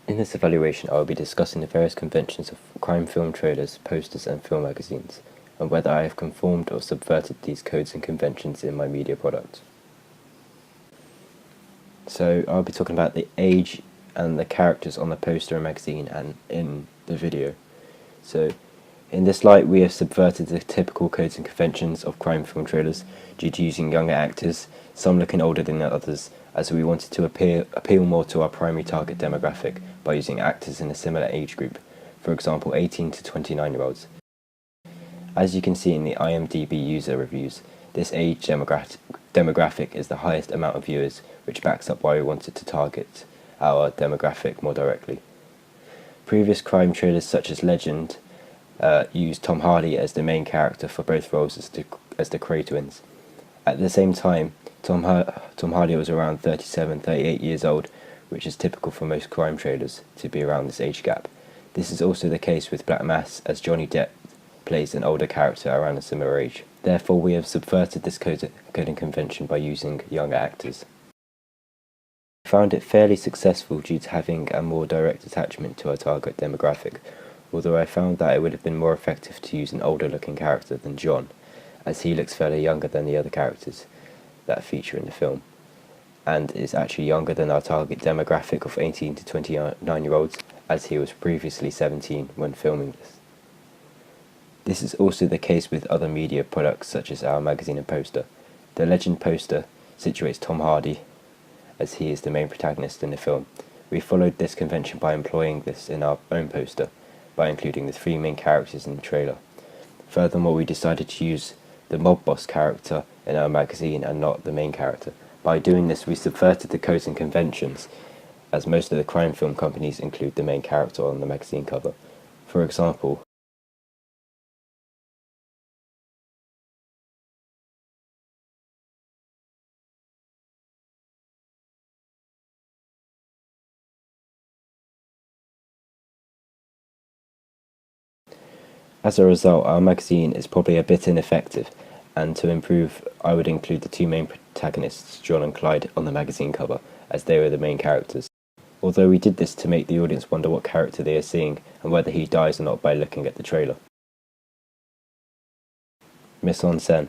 In this evaluation, I will be discussing the various conventions of crime film trailers, posters and film magazines, and whether I have conformed or subverted these codes and conventions in my media products. So I'll be talking about the age and the characters on the poster and magazine and in the video. So in this light, we have subverted the typical codes and conventions of crime film trailers due to using younger actors, some looking older than the others, as we wanted to appeal more to our primary target demographic by using actors in a similar age group, for example 18 to 29-year-olds. As you can see in the IMDb user reviews, this age demographic is the highest amount of viewers, which backs up why we wanted to target our demographic more directly. Previous crime trailers such as Legend used Tom Hardy as the main character for both roles as the Kray twins. At the same time, Tom Hardy was around 37, 38 years old, which is typical for most crime trailers to be around this age gap. This is also the case with Black Mass, as Johnny Depp plays an older character around a similar age. Therefore, we have subverted this coding convention by using younger actors. I found it fairly successful due to having a more direct attachment to our target demographic, although I found that it would have been more effective to use an older looking character than John, as he looks fairly younger than the other characters that feature in the film, and is actually younger than our target demographic of 18 to 29-year-olds, as he was previously 17 when filming this. This is also the case with other media products such as our magazine and poster. The Legend poster situates Tom Hardy, as he is the main protagonist in the film. We followed this convention by employing this in our own poster, by including the three main characters in the trailer. Furthermore, we decided to use the mob boss character in our magazine and not the main character. By doing this, we subverted the codes and conventions, as most of the crime film companies include the main character on the magazine cover. For example, as a result, our magazine is probably a bit ineffective, and to improve, I would include the two main protagonists, John and Clyde, on the magazine cover, as they were the main characters. Although we did this to make the audience wonder what character they are seeing and whether he dies or not by looking at the trailer. Mise en scène.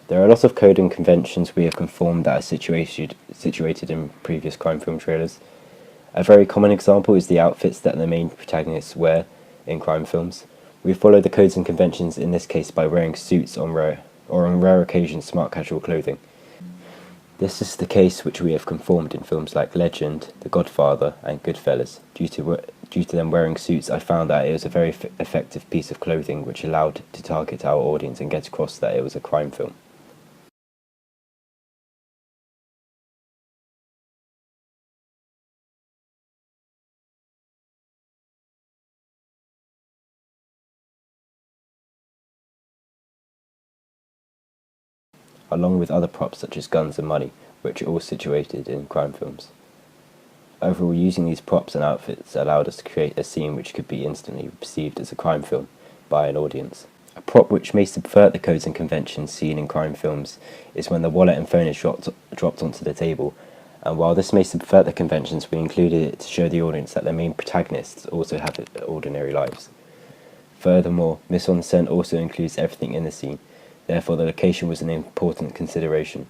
There are a lot of coding conventions we have conformed that are situated in previous crime film trailers. A very common example is the outfits that the main protagonists wear in crime films. We follow the codes and conventions in this case by wearing suits on rare occasions smart casual clothing. This is the case which we have conformed in films like Legend, The Godfather and Goodfellas. Due to them wearing suits, I found that it was a very effective piece of clothing which allowed to target our audience and get across that it was a crime film. Along with other props such as guns and money, which are all situated in crime films. Overall, using these props and outfits allowed us to create a scene which could be instantly perceived as a crime film by an audience. A prop which may subvert the codes and conventions seen in crime films is when the wallet and phone is dropped onto the table, and while this may subvert the conventions, we included it to show the audience that the main protagonists also have ordinary lives. Furthermore, mise en scène also includes everything in the scene. Therefore, the location was an important consideration.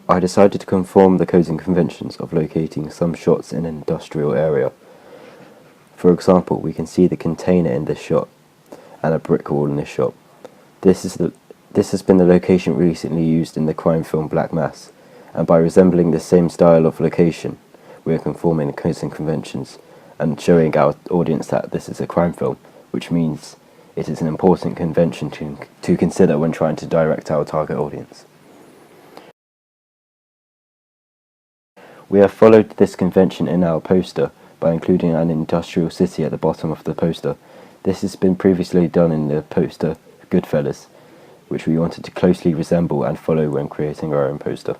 I decided to conform the codes and conventions of locating some shots in an industrial area. For example, we can see the container in this shot and a brick wall in this shot. This has been the location recently used in the crime film Black Mass, and by resembling the same style of location, we are conforming the codes and conventions and showing our audience that this is a crime film, which means it is an important convention to consider when trying to direct our target audience. We have followed this convention in our poster by including an industrial city at the bottom of the poster. This has been previously done in the poster Goodfellas, which we wanted to closely resemble and follow when creating our own poster.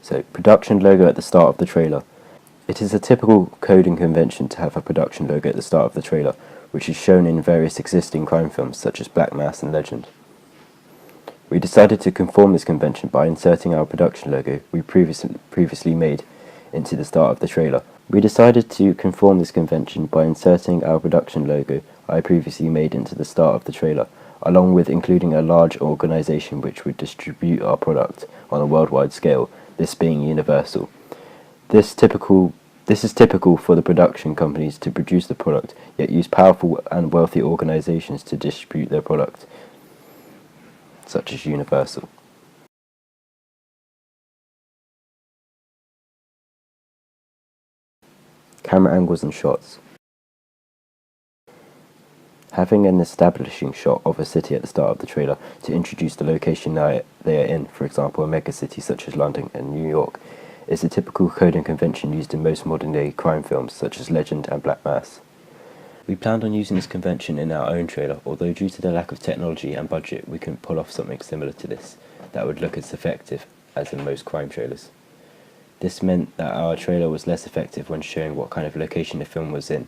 So, production logo at the start of the trailer. It is a typical coding convention to have a production logo at the start of the trailer, which is shown in various existing crime films such as Black Mass and Legend. We decided to conform this convention by inserting our production logo we previously made into the start of the trailer. Along with including a large organisation which would distribute our product on a worldwide scale, this being Universal. This is typical for the production companies to produce the product, yet use powerful and wealthy organisations to distribute their product, such as Universal. Camera angles and shots. Having an establishing shot of a city at the start of the trailer to introduce the location they are in, for example a megacity such as London and New York, is a typical coding convention used in most modern-day crime films such as Legend and Black Mass. We planned on using this convention in our own trailer, although due to the lack of technology and budget we couldn't pull off something similar to this that would look as effective as in most crime trailers. This meant that our trailer was less effective when showing what kind of location the film was in,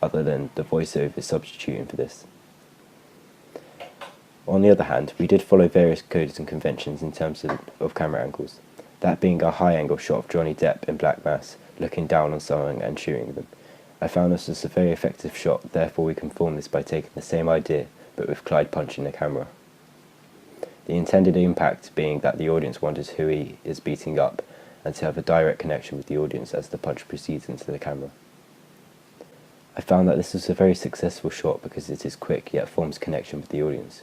other than the voiceover substituting for this. On the other hand, we did follow various codes and conventions in terms of camera angles, that being a high angle shot of Johnny Depp in Black Mass looking down on someone and shooting them. I found this was a very effective shot, therefore we conformed this by taking the same idea but with Clyde punching the camera. The intended impact being that the audience wonders who he is beating up and to have a direct connection with the audience as the punch proceeds into the camera. I found that this was a very successful shot because it is quick yet forms connection with the audience.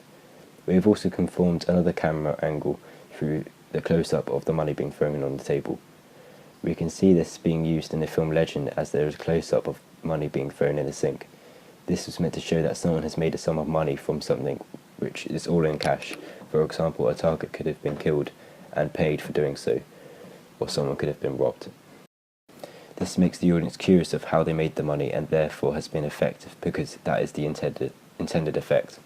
We have also conformed another camera angle through the close-up of the money being thrown on the table. We can see this being used in the film Legend as there is a close-up of money being thrown in a sink. This was meant to show that someone has made a sum of money from something which is all in cash. For example, a target could have been killed and paid for doing so, or someone could have been robbed. This makes the audience curious of how they made the money and therefore has been effective because that is the intended effect.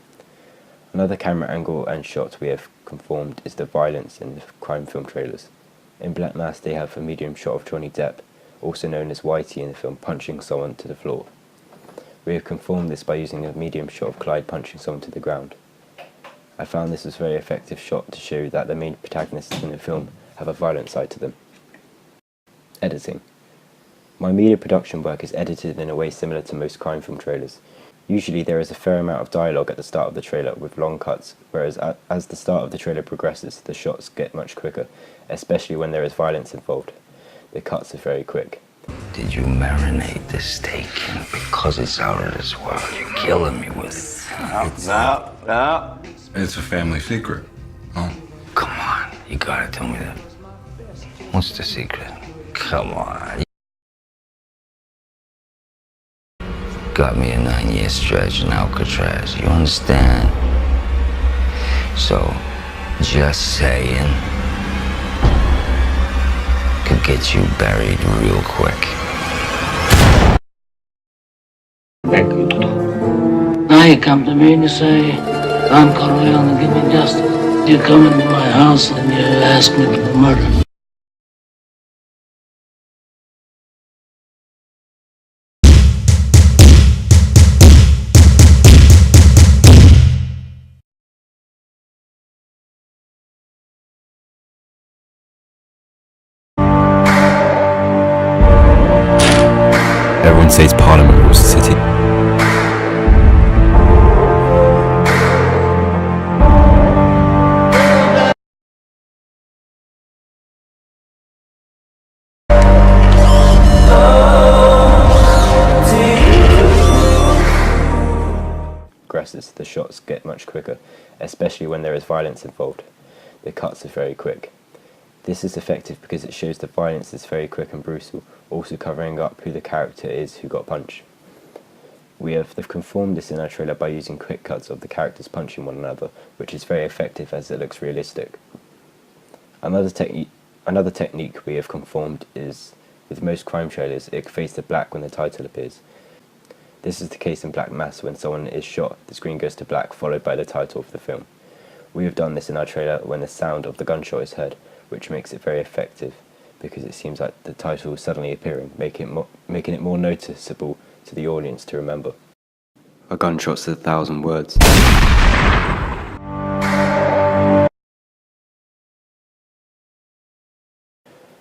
Another camera angle and shot we have conformed is the violence in the crime film trailers. In Black Mass they have a medium shot of Johnny Depp, also known as Whitey in the film, punching someone to the floor. We have conformed this by using a medium shot of Clyde punching someone to the ground. I found this was a very effective shot to show that the main protagonists in the film have a violent side to them. Editing. My media production work is edited in a way similar to most crime film trailers. Usually there is a fair amount of dialogue at the start of the trailer with long cuts, whereas as the start of the trailer progresses, the shots get much quicker, especially when there is violence involved. The cuts are very quick. Did you marinate the steak? Because it's out of this world, you're killing me with it. No. It's a family secret. Oh. Come on, you gotta tell me that. What's the secret? Come on. Got me a 9-year stretch in Alcatraz, you understand? So, just saying, could get you buried real quick. Now you come to me and you say, I'm Corleone, give me justice. You come into my house and you ask me for murder. Everyone says Parliament rules the city. Progresses, the shots get much quicker, especially when there is violence involved. The cuts are very quick. This is effective because it shows the violence is very quick and brutal, also covering up who the character is who got punched. We have conformed this in our trailer by using quick cuts of the characters punching one another, which is very effective as it looks realistic. Another technique we have conformed is, with most crime trailers, it fades to black when the title appears. This is the case in Black Mass. When someone is shot, the screen goes to black, followed by the title of the film. We have done this in our trailer when the sound of the gunshot is heard, which makes it very effective, because it seems like the title is suddenly appearing, making it more noticeable to the audience to remember. A gunshot's 1,000 words.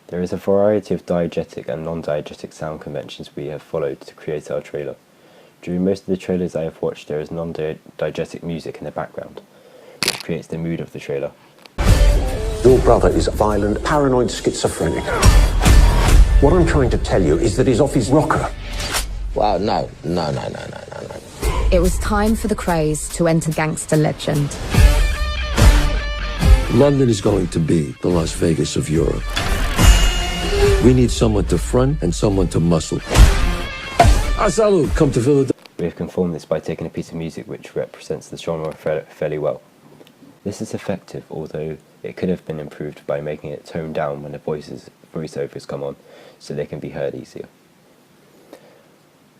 There is a variety of diegetic and non-diegetic sound conventions we have followed to create our trailer. During most of the trailers I have watched, there is non-diegetic music in the background, which creates the mood of the trailer. Your brother is a violent, paranoid schizophrenic. What I'm trying to tell you is that he's off his rocker. Well, no. It was time for the Krays to enter gangster legend. London is going to be the Las Vegas of Europe. We need someone to front and someone to muscle. Salud, come to Philadelphia. We have conformed this by taking a piece of music which represents the genre fairly well. This is effective, although it could have been improved by making it toned down when the voiceovers come on, so they can be heard easier.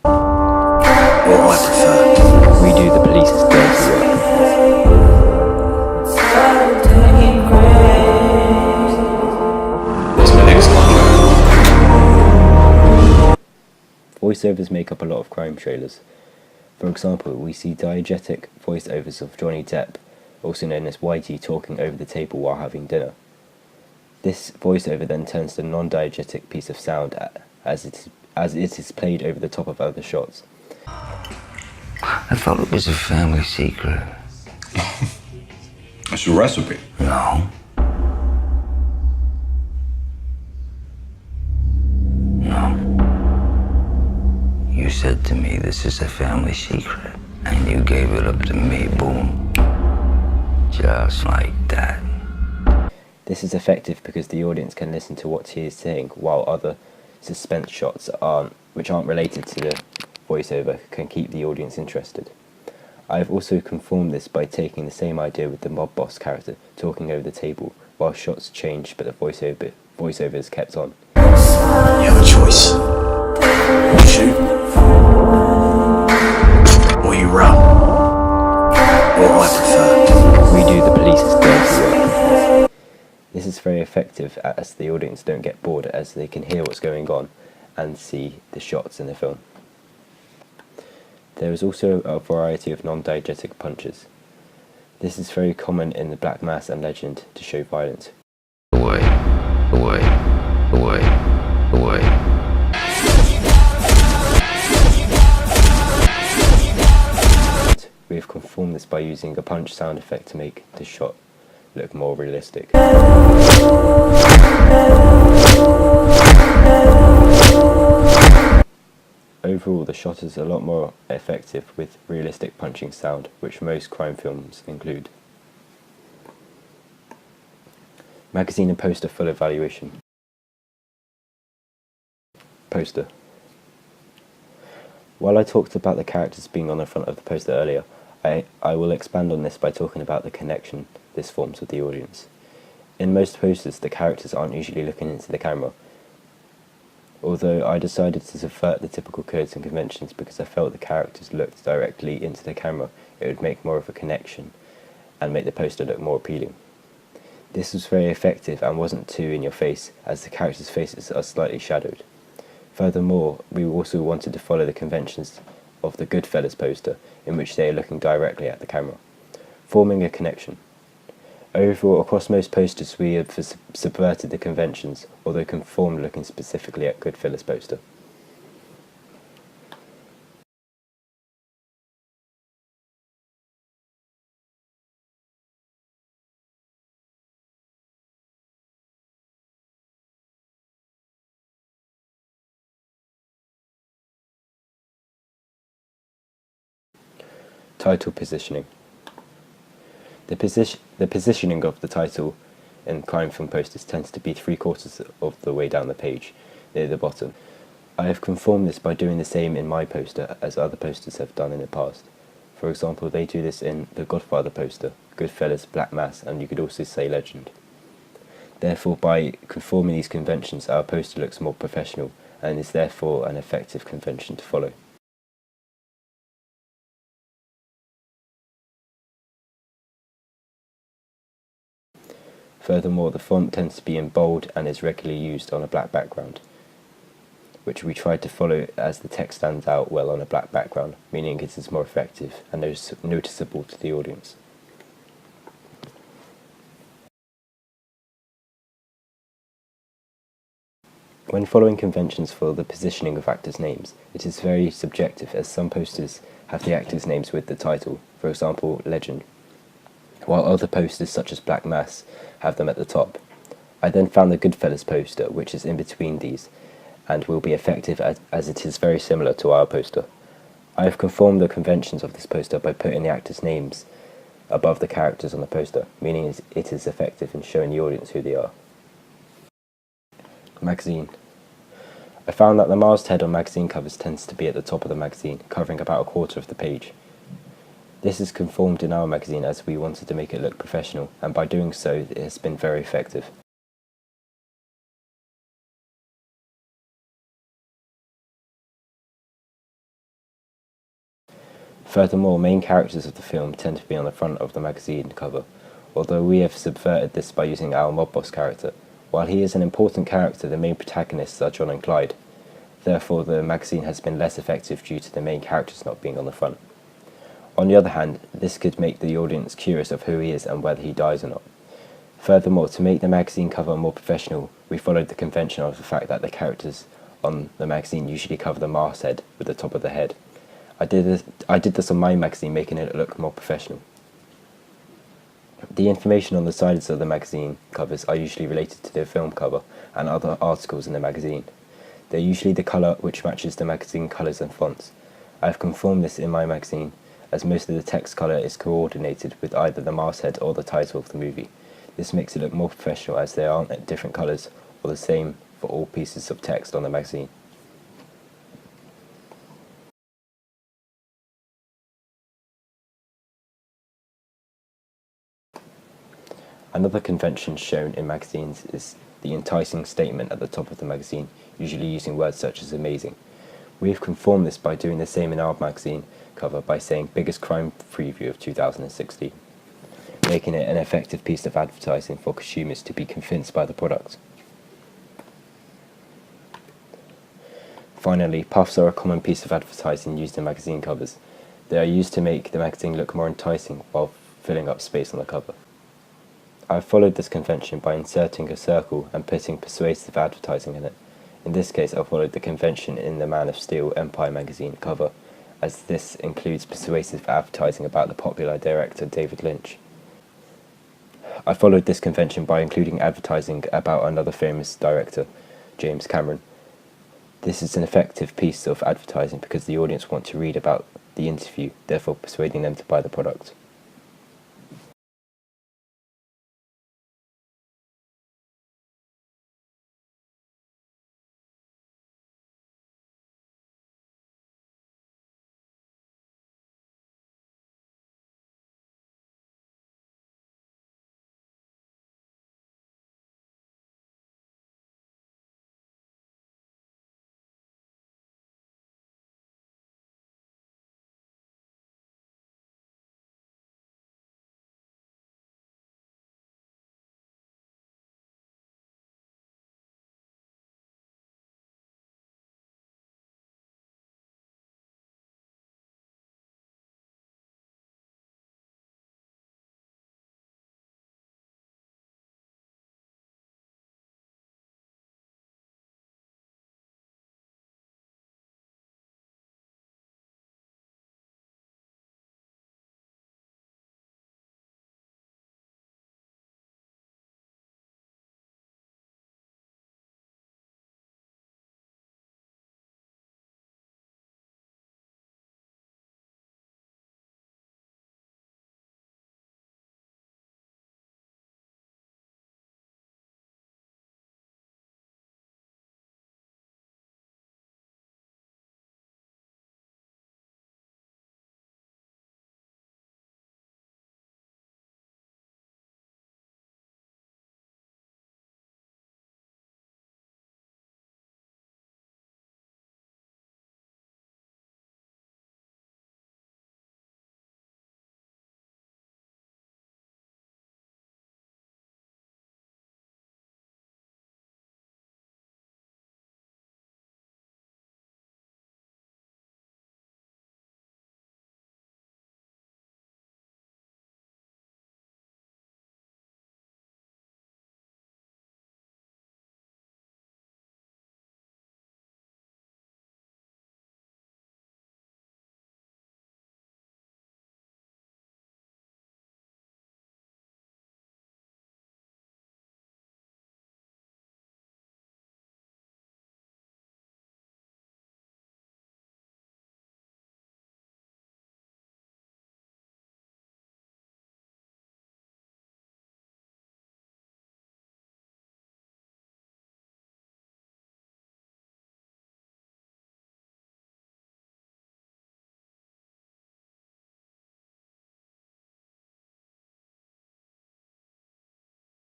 What I prefer. We do the police's dirty work. What's my next contract? Voiceovers make up a lot of crime trailers. For example, we see diegetic voiceovers of Johnny Depp, also known as Whitey, talking over the table while having dinner. This voiceover then turns to a non-diegetic piece of sound as it is played over the top of other shots. I thought it was a family secret. That's your recipe. No. You said to me, this is a family secret. And you gave it up to me, boom. Just like that. This is effective because the audience can listen to what he is saying, while other suspense shots which aren't related to the voiceover can keep the audience interested. I have also conformed this by taking the same idea with the mob boss character talking over the table, while shots change but the voiceover is kept on. You have a choice. You shoot, or you run. What I prefer. We do the police's dirty work. This is very effective as the audience don't get bored, as they can hear what's going on and see the shots in the film. There is also a variety of non-diegetic punches. This is very common in the Black Mass and Legend to show violence. Away. We have conformed this by using a punch sound effect to make the shot look more realistic. Overall, the shot is a lot more effective with realistic punching sound, which most crime films include. Magazine and poster full evaluation. Poster. While I talked about the characters being on the front of the poster earlier, I will expand on this by talking about the connection this forms with the audience. In most posters, the characters aren't usually looking into the camera, although I decided to subvert the typical codes and conventions because I felt the characters looked directly into the camera. It would make more of a connection and make the poster look more appealing. This was very effective and wasn't too in your face, as the characters' faces are slightly shadowed. Furthermore, we also wanted to follow the conventions of the Goodfellas poster, in which they are looking directly at the camera, forming a connection. Overall, across most posters we have subverted the conventions, although conformed looking specifically at Goodfellas poster. Title positioning. The positioning of the title in crime film posters tends to be 3/4 of the way down the page, near the bottom. I have conformed this by doing the same in my poster as other posters have done in the past. For example, they do this in the Godfather poster, Goodfellas, Black Mass, and you could also say Legend. Therefore, by conforming these conventions, our poster looks more professional and is therefore an effective convention to follow. Furthermore, the font tends to be in bold and is regularly used on a black background, which we tried to follow as the text stands out well on a black background, meaning it is more effective and noticeable to the audience. When following conventions for the positioning of actors' names, it is very subjective, as some posters have the actors' names with the title, for example, Legend, while other posters such as Black Mass have them at the top. I then found the Goodfellas poster, which is in between these, and will be effective as it is very similar to our poster. I have conformed the conventions of this poster by putting the actors' names above the characters on the poster, meaning it is effective in showing the audience who they are. Magazine. I found that the masthead on magazine covers tends to be at the top of the magazine, covering about a quarter of the page. This is conformed in our magazine as we wanted to make it look professional, and by doing so it has been very effective. Furthermore, main characters of the film tend to be on the front of the magazine cover, although we have subverted this by using our mob boss character. While he is an important character, the main protagonists are John and Clyde. Therefore, the magazine has been less effective due to the main characters not being on the front. On the other hand, this could make the audience curious of who he is and whether he dies or not. Furthermore, to make the magazine cover more professional, we followed the convention of the fact that the characters on the magazine usually cover the masthead with the top of the head. I did this on my magazine, making it look more professional. The information on the sides of the magazine covers are usually related to the film cover and other articles in the magazine. They're usually the colour which matches the magazine colours and fonts. I have conformed this in my magazine, as most of the text colour is coordinated with either the masthead or the title of the movie. This makes it look more professional as they aren't different colours or the same for all pieces of text on the magazine. Another convention shown in magazines is the enticing statement at the top of the magazine, usually using words such as amazing. We have conformed this by doing the same in our magazine cover by saying biggest crime preview of 2016, making it an effective piece of advertising for consumers to be convinced by the product. Finally, puffs are a common piece of advertising used in magazine covers. They are used to make the magazine look more enticing while filling up space on the cover. I have followed this convention by inserting a circle and putting persuasive advertising in it. In this case, I followed the convention in the Man of Steel Empire magazine cover, as this includes persuasive advertising about the popular director David Lynch. I followed this convention by including advertising about another famous director, James Cameron. This is an effective piece of advertising because the audience want to read about the interview, therefore persuading them to buy the product.